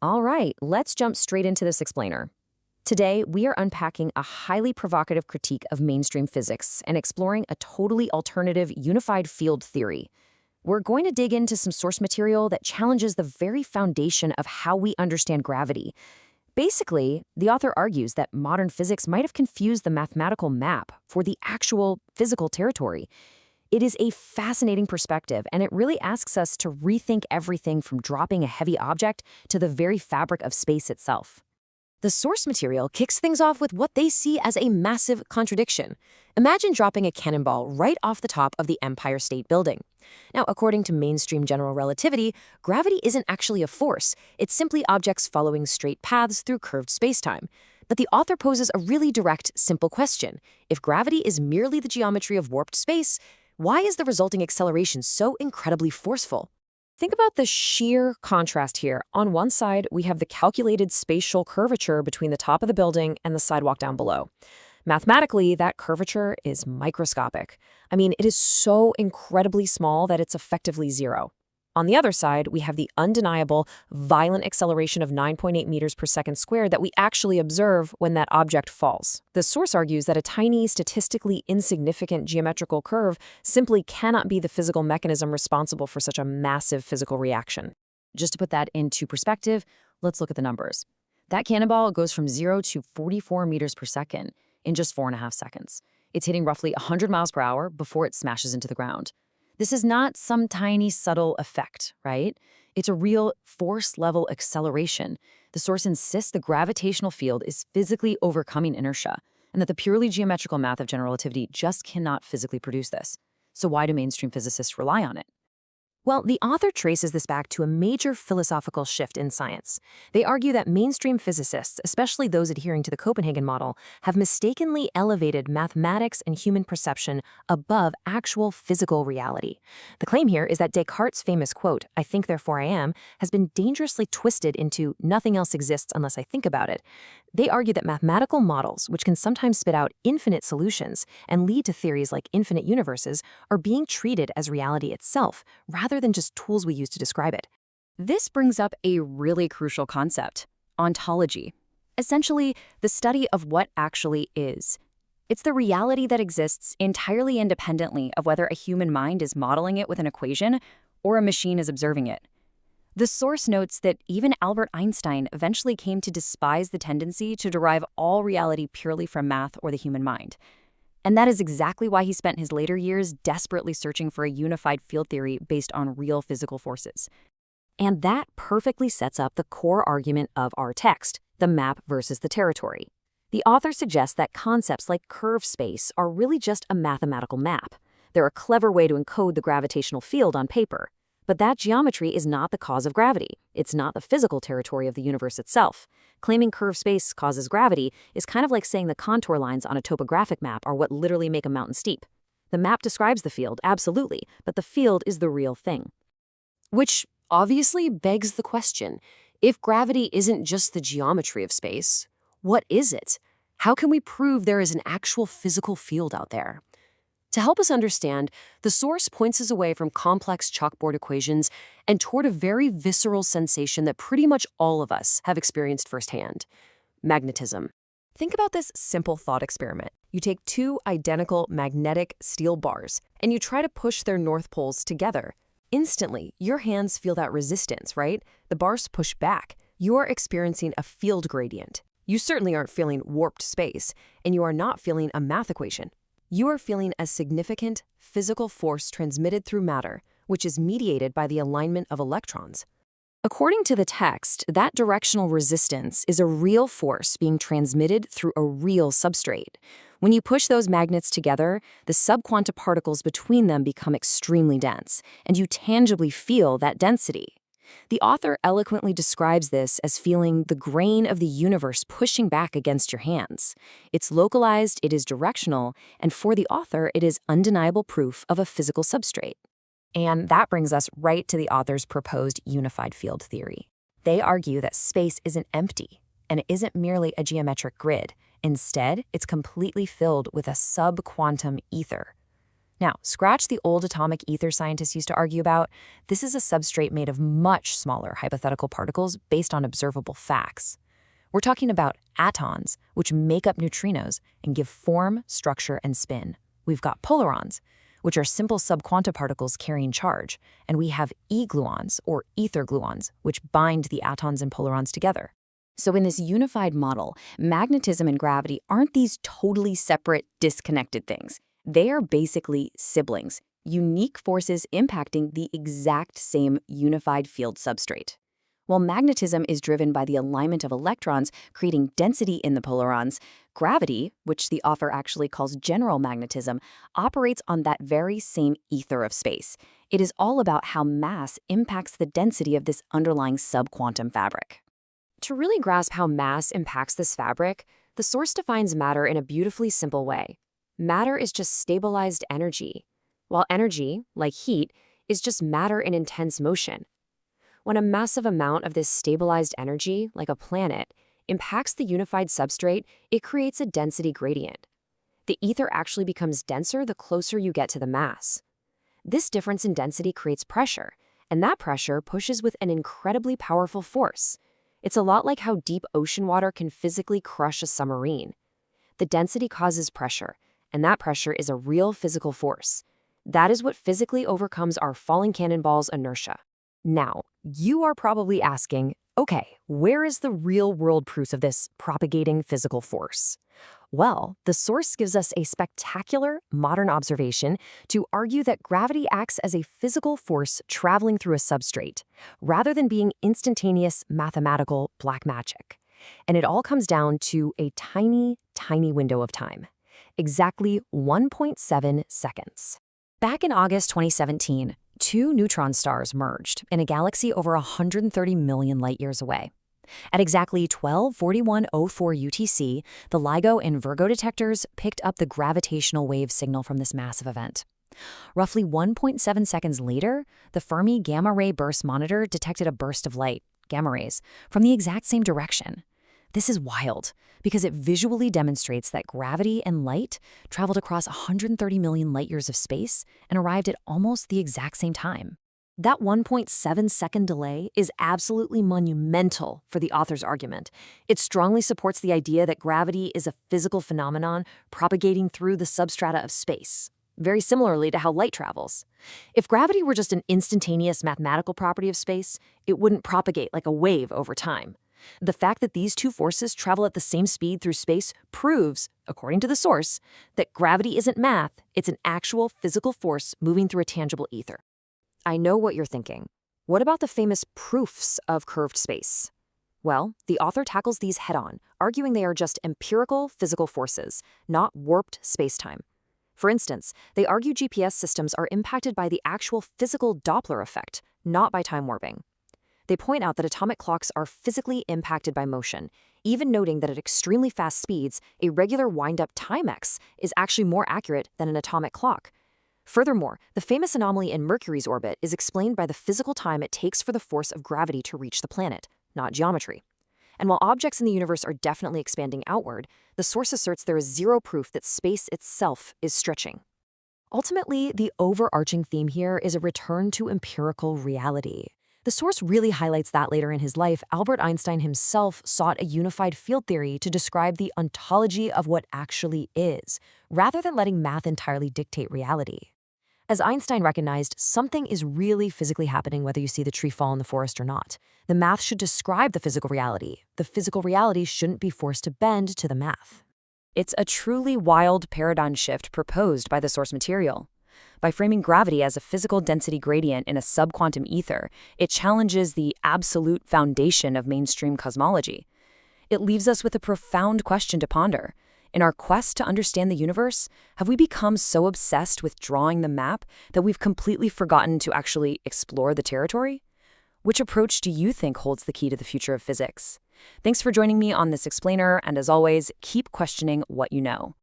All right, let's jump straight into this explainer. Today, we are unpacking a highly provocative critique of mainstream physics and exploring a totally alternative unified field theory. We're going to dig into some source material that challenges the very foundation of how we understand gravity. Basically, the author argues that modern physics might have confused the mathematical map for the actual physical territory. It is a fascinating perspective, and it really asks us to rethink everything from dropping a heavy object to the very fabric of space itself. The source material kicks things off with what they see as a massive contradiction. Imagine dropping a cannonball right off the top of the Empire State Building. Now, according to mainstream general relativity, gravity isn't actually a force. It's simply objects following straight paths through curved spacetime. But the author poses a really direct, simple question. If gravity is merely the geometry of warped space, why is the resulting acceleration so incredibly forceful? Think about the sheer contrast here. On one side, we have the calculated spatial curvature between the top of the building and the sidewalk down below. Mathematically, that curvature is microscopic. I mean, it is so incredibly small that it's effectively zero. On the other side, we have the undeniable, violent acceleration of 9.8 meters per second squared that we actually observe when that object falls. The source argues that a tiny, statistically insignificant geometrical curve simply cannot be the physical mechanism responsible for such a massive physical reaction. Just to put that into perspective, let's look at the numbers. That cannonball goes from 0 to 44 meters per second in just 4.5 seconds. It's hitting roughly 100 miles per hour before it smashes into the ground. This is not some tiny, subtle effect, right? It's a real force-level acceleration. The source insists the gravitational field is physically overcoming inertia, and that the purely geometrical math of general relativity just cannot physically produce this. So why do mainstream physicists rely on it? Well, the author traces this back to a major philosophical shift in science. They argue that mainstream physicists, especially those adhering to the Copenhagen model, have mistakenly elevated mathematics and human perception above actual physical reality. The claim here is that Descartes' famous quote, "I think, therefore I am," has been dangerously twisted into "nothing else exists unless I think about it." They argue that mathematical models, which can sometimes spit out infinite solutions and lead to theories like infinite universes, are being treated as reality itself, rather than just tools we use to describe it. This brings up a really crucial concept: ontology. Essentially, the study of what actually is. It's the reality that exists entirely independently of whether a human mind is modeling it with an equation or a machine is observing it. The source notes that even Albert Einstein eventually came to despise the tendency to derive all reality purely from math or the human mind. And that is exactly why he spent his later years desperately searching for a unified field theory based on real physical forces. And that perfectly sets up the core argument of our text, the map versus the territory. The author suggests that concepts like curved space are really just a mathematical map. They're a clever way to encode the gravitational field on paper. But that geometry is not the cause of gravity. It's not the physical territory of the universe itself. Claiming curved space causes gravity is kind of like saying the contour lines on a topographic map are what literally make a mountain steep. The map describes the field, absolutely, but the field is the real thing. Which obviously begs the question, if gravity isn't just the geometry of space, what is it? How can we prove there is an actual physical field out there? To help us understand, the source points us away from complex chalkboard equations and toward a very visceral sensation that pretty much all of us have experienced firsthand: magnetism. Think about this simple thought experiment. You take two identical magnetic steel bars and you try to push their north poles together. Instantly, your hands feel that resistance, right? The bars push back. You're experiencing a field gradient. You certainly aren't feeling warped space, and you are not feeling a math equation. You are feeling a significant physical force transmitted through matter, which is mediated by the alignment of electrons. According to the text, that directional resistance is a real force being transmitted through a real substrate. When you push those magnets together, the subquanta particles between them become extremely dense, and you tangibly feel that density. The author eloquently describes this as feeling the grain of the universe pushing back against your hands. It's localized, it is directional, and for the author, it is undeniable proof of a physical substrate. And that brings us right to the author's proposed unified field theory. They argue that space isn't empty, and it isn't merely a geometric grid. Instead, it's completely filled with a subquantum ether. Now, scratch the old atomic ether scientists used to argue about. This is a substrate made of much smaller hypothetical particles based on observable facts. We're talking about atons, which make up neutrinos and give form, structure, and spin. We've got polarons, which are simple subquanta particles carrying charge, and we have e-gluons, or ether gluons, which bind the atons and polarons together. So in this unified model, magnetism and gravity aren't these totally separate, disconnected things. They are basically siblings, unique forces impacting the exact same unified field substrate. While magnetism is driven by the alignment of electrons, creating density in the polarons, gravity, which the author actually calls general magnetism, operates on that very same ether of space. It is all about how mass impacts the density of this underlying subquantum fabric. To really grasp how mass impacts this fabric, the source defines matter in a beautifully simple way. Matter is just stabilized energy, while energy, like heat, is just matter in intense motion. When a massive amount of this stabilized energy, like a planet, impacts the unified substrate, it creates a density gradient. The ether actually becomes denser the closer you get to the mass. This difference in density creates pressure, and that pressure pushes with an incredibly powerful force. It's a lot like how deep ocean water can physically crush a submarine. The density causes pressure, and that pressure is a real physical force. That is what physically overcomes our falling cannonball's inertia. Now, you are probably asking, okay, where is the real-world proof of this propagating physical force? Well, the source gives us a spectacular modern observation to argue that gravity acts as a physical force traveling through a substrate, rather than being instantaneous mathematical black magic. And it all comes down to a tiny, tiny window of time. Exactly 1.7 seconds. Back in August 2017, two neutron stars merged in a galaxy over 130 million light-years away. At exactly 12:41:04 UTC, the LIGO and Virgo detectors picked up the gravitational wave signal from this massive event. Roughly 1.7 seconds later, the Fermi Gamma Ray Burst Monitor detected a burst of light, gamma rays, from the exact same direction. This is wild, because it visually demonstrates that gravity and light traveled across 130 million light-years of space and arrived at almost the exact same time. That 1.7-second delay is absolutely monumental for the author's argument. It strongly supports the idea that gravity is a physical phenomenon propagating through the substrata of space, very similarly to how light travels. If gravity were just an instantaneous mathematical property of space, it wouldn't propagate like a wave over time. The fact that these two forces travel at the same speed through space proves, according to the source, that gravity isn't math, it's an actual physical force moving through a tangible ether. I know what you're thinking. What about the famous proofs of curved space? Well, the author tackles these head-on, arguing they are just empirical physical forces, not warped space-time. For instance, they argue GPS systems are impacted by the actual physical Doppler effect, not by time warping. They point out that atomic clocks are physically impacted by motion, even noting that at extremely fast speeds, a regular wind-up timex is actually more accurate than an atomic clock. Furthermore, the famous anomaly in Mercury's orbit is explained by the physical time it takes for the force of gravity to reach the planet, not geometry. And while objects in the universe are definitely expanding outward, the source asserts there is zero proof that space itself is stretching. Ultimately, the overarching theme here is a return to empirical reality. The source really highlights that later in his life, Albert Einstein himself sought a unified field theory to describe the ontology of what actually is, rather than letting math entirely dictate reality. As Einstein recognized, something is really physically happening whether you see the tree fall in the forest or not. The math should describe the physical reality. The physical reality shouldn't be forced to bend to the math. It's a truly wild paradigm shift proposed by the source material. By framing gravity as a physical density gradient in a subquantum ether, it challenges the absolute foundation of mainstream cosmology. It leaves us with a profound question to ponder. In our quest to understand the universe, have we become so obsessed with drawing the map that we've completely forgotten to actually explore the territory? Which approach do you think holds the key to the future of physics? Thanks for joining me on this explainer, and as always, keep questioning what you know.